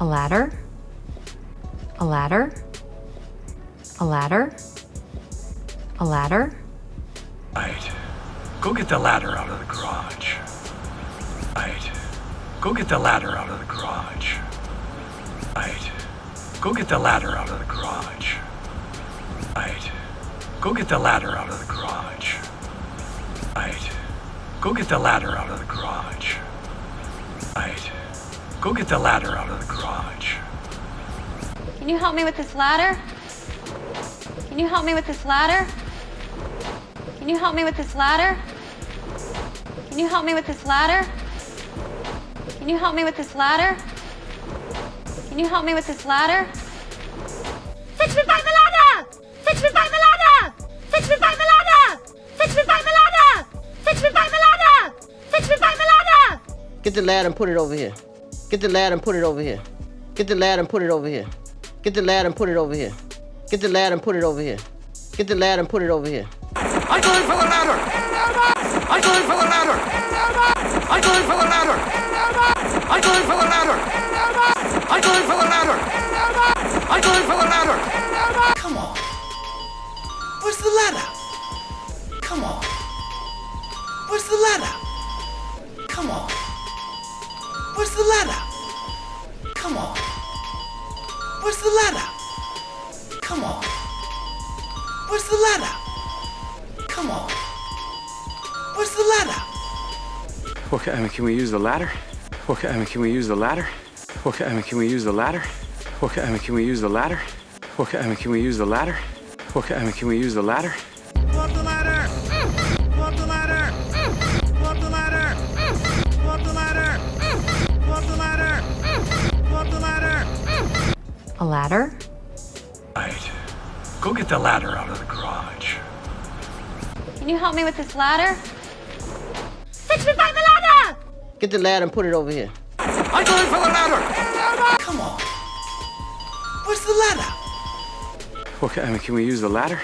A ladder? A ladder? A ladder? A ladder? Right. Go get the ladder out of the garage. Right. Go get the ladder out of the garage. Right. Go get the ladder out of the garage. Right. Go get the ladder out of the garage. Right. Go get the ladder out of the garage. Right. Go get the ladder out of the garage. Can you help me with this ladder? Can you help me with this ladder? Can you help me with this ladder? Can you help me with this ladder? Can you help me with this ladder? Can you help me with this ladder? Fix me by the ladder! Fix me by the ladder! Fix me by the ladder! Fix me by the ladder! Fix me by the ladder! Fix me by the ladder! Get the ladder and put it over here. Get the ladder and put it over here. Get the ladder and put it over here. Get the ladder and put it over here. Get the ladder and put it over here. Get the ladder and put it over here. I'm going for the ladder! I'm going for the ladder! I'm going for the ladder! I'm going for the ladder! I'm going for the ladder! I'm going for the ladder! Come on. Where's the ladder? Come on. Where's the ladder? Come on. Where's the ladder? Come on. Where's the ladder? Come on. Where's the ladder? Come on. Where's the ladder? Okay, can we use the ladder? Okay, can we use the ladder? Okay, can we use the ladder? Okay, can we use the ladder? Okay, can we use the ladder? Okay, can we use the ladder? Go up the ladder! Go up the ladder! Go up the ladder! Go up the ladder! Go up the ladder! Go up the ladder! A ladder? Right. Go get the ladder out of the garage. Can you help me with this ladder? Fix me by the ladder! Get the ladder and put it over here. I'm going for the ladder! Come on. Where's the ladder? Okay, can we use the ladder?